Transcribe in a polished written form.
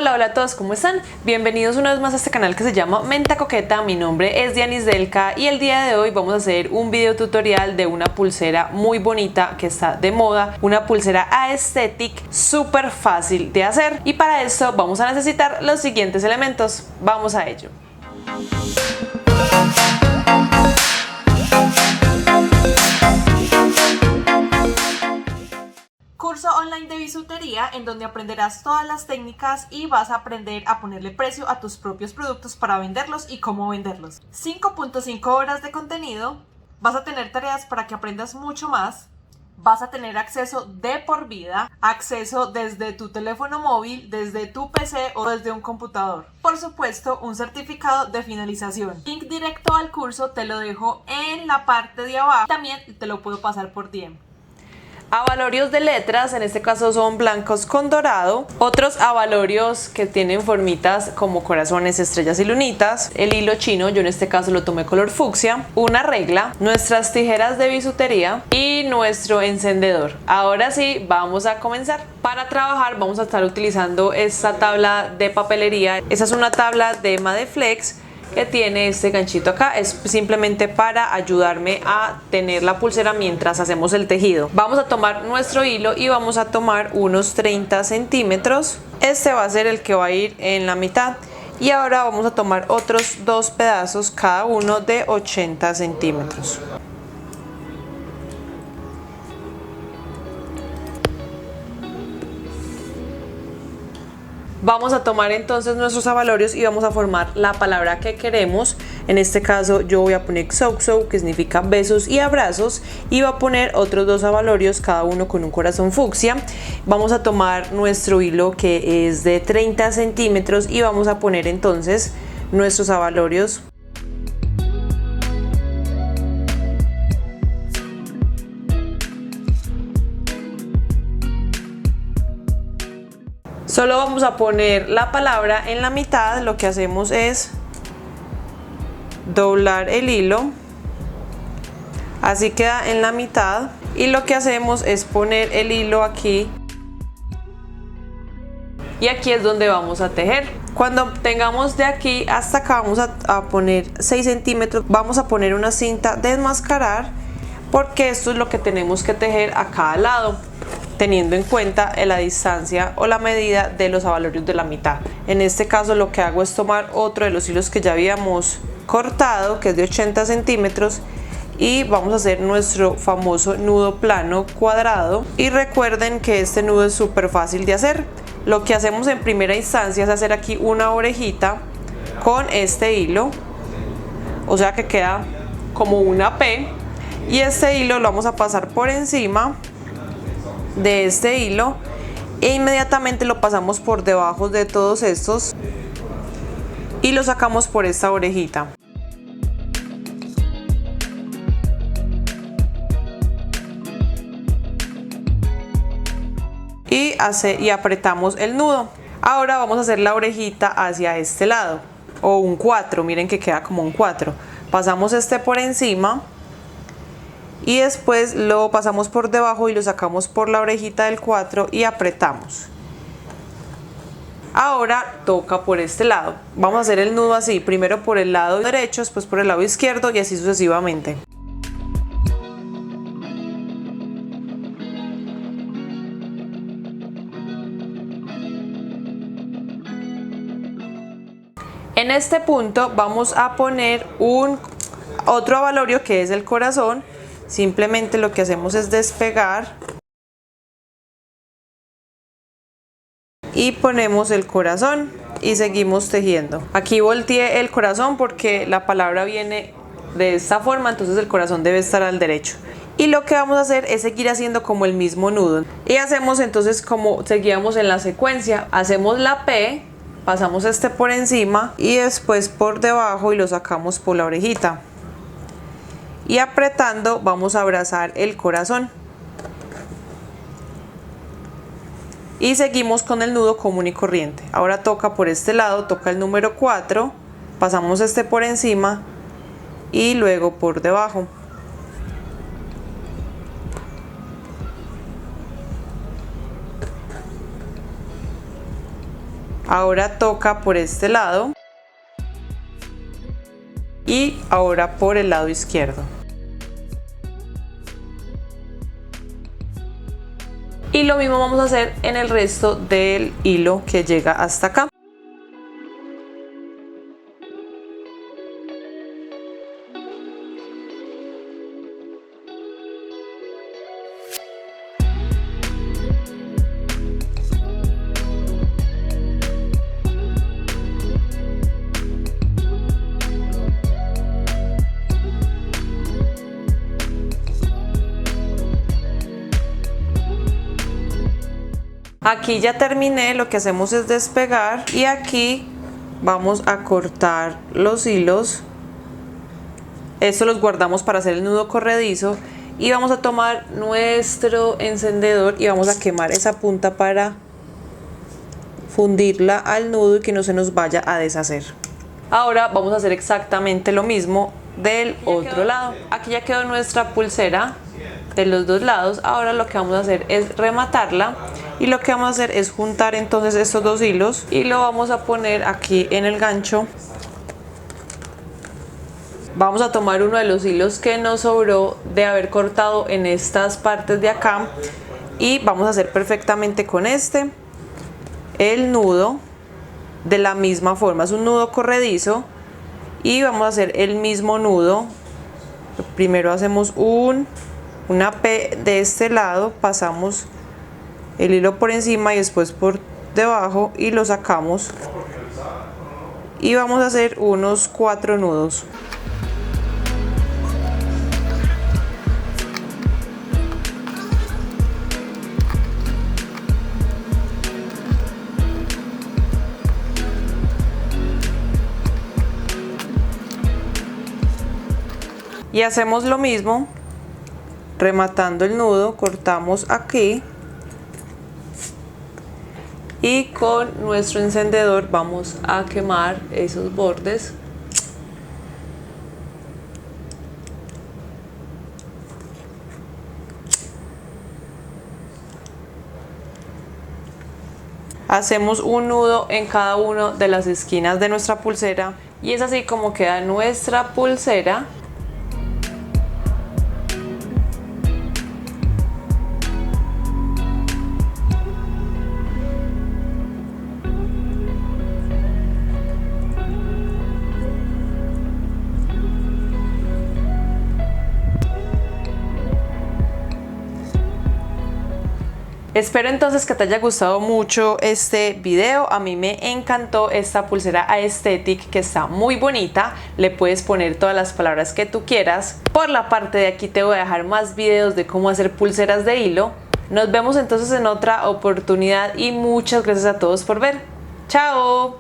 Hola, hola a todos, ¿cómo están? Bienvenidos una vez más a este canal que se llama Menta Coqueta. Mi nombre es Dianis Delca y el día de hoy vamos a hacer un video tutorial de una pulsera muy bonita que está de moda, una pulsera aesthetic súper fácil de hacer, y para esto vamos a necesitar los siguientes elementos. Vamos a ello. Curso online de bisutería en donde aprenderás todas las técnicas y vas a aprender a ponerle precio a tus propios productos para venderlos y cómo venderlos. 5.5 horas de contenido, vas a tener tareas para que aprendas mucho más, vas a tener acceso de por vida, acceso desde tu teléfono móvil, desde tu PC o desde un computador. Por supuesto, un certificado de finalización. Link directo al curso te lo dejo en la parte de abajo, también te lo puedo pasar por DM. Abalorios de letras, en este caso son blancos con dorado, otros abalorios que tienen formitas como corazones, estrellas y lunitas, el hilo chino, yo en este caso lo tomé color fucsia, una regla, nuestras tijeras de bisutería y nuestro encendedor. Ahora sí, vamos a comenzar. Para trabajar vamos a estar utilizando esta tabla de papelería. Esa es una tabla de Madeflex que tiene este ganchito acá, es simplemente para ayudarme a tener la pulsera mientras hacemos el tejido. Vamos a tomar nuestro hilo y vamos a tomar unos 30 centímetros. Este va a ser el que va a ir en la mitad, y ahora vamos a tomar otros dos pedazos, cada uno de 80 centímetros. Vamos a tomar entonces nuestros abalorios y vamos a formar la palabra que queremos. En este caso yo voy a poner Xoxo, que significa besos y abrazos, y voy a poner otros dos abalorios, cada uno con un corazón fucsia. Vamos a tomar nuestro hilo que es de 30 centímetros y vamos a poner entonces nuestros abalorios. Solo vamos a poner la palabra en la mitad. Lo que hacemos es doblar el hilo, así queda en la mitad, y lo que hacemos es poner el hilo aquí, y aquí es donde vamos a tejer. Cuando tengamos de aquí hasta acá vamos a poner 6 centímetros, vamos a poner una cinta de enmascarar, porque esto es lo que tenemos que tejer a cada lado, teniendo en cuenta la distancia o la medida de los abalorios de la mitad. En este caso lo que hago es tomar otro de los hilos que ya habíamos cortado, que es de 80 centímetros, y vamos a hacer nuestro famoso nudo plano cuadrado. Y recuerden que este nudo es súper fácil de hacer. Lo que hacemos en primera instancia es hacer aquí una orejita con este hilo, o sea que queda como una P, y este hilo lo vamos a pasar por encima de este hilo e inmediatamente lo pasamos por debajo de todos estos y lo sacamos por esta orejita. Y apretamos el nudo. Ahora vamos a hacer la orejita hacia este lado, o un 4, miren que queda como un 4. Pasamos este por encima y después lo pasamos por debajo y lo sacamos por la orejita del 4 y apretamos. Ahora toca por este lado. Vamos a hacer el nudo así, primero por el lado derecho, después por el lado izquierdo y así sucesivamente. En este punto vamos a poner otro abalorio que es el corazón. Simplemente lo que hacemos es despegar y ponemos el corazón y seguimos tejiendo. Aquí volteé el corazón porque la palabra viene de esta forma, entonces el corazón debe estar al derecho. Y lo que vamos a hacer es seguir haciendo como el mismo nudo. Y hacemos entonces como seguíamos en la secuencia. Hacemos la P, pasamos este por encima y después por debajo y lo sacamos por la orejita. Y apretando vamos a abrazar el corazón y seguimos con el nudo común y corriente. Ahora toca por este lado, toca el número 4, pasamos este por encima y luego por debajo. Ahora toca por este lado y ahora por el lado izquierdo. Y lo mismo vamos a hacer en el resto del hilo que llega hasta acá. Aquí ya terminé, lo que hacemos es despegar y aquí vamos a cortar los hilos. Estos los guardamos para hacer el nudo corredizo y vamos a tomar nuestro encendedor y vamos a quemar esa punta para fundirla al nudo y que no se nos vaya a deshacer. Ahora vamos a hacer exactamente lo mismo del otro lado. Aquí ya quedó nuestra pulsera de los dos lados. Ahora lo que vamos a hacer es rematarla y lo que vamos a hacer es juntar entonces estos dos hilos y lo vamos a poner aquí en el gancho. Vamos a tomar uno de los hilos que nos sobró de haber cortado en estas partes de acá y vamos a hacer perfectamente con este el nudo de la misma forma. Es un nudo corredizo y vamos a hacer el mismo nudo. Primero hacemos una P de este lado, pasamos el hilo por encima y después por debajo y lo sacamos y vamos a hacer unos 4 nudos. Y hacemos lo mismo, rematando el nudo, cortamos aquí y con nuestro encendedor vamos a quemar esos bordes. Hacemos un nudo en cada una de las esquinas de nuestra pulsera y es así como queda nuestra pulsera. Espero entonces que te haya gustado mucho este video. A mí me encantó esta pulsera aesthetic que está muy bonita. Le puedes poner todas las palabras que tú quieras. Por la parte de aquí te voy a dejar más videos de cómo hacer pulseras de hilo. Nos vemos entonces en otra oportunidad y muchas gracias a todos por ver. ¡Chao!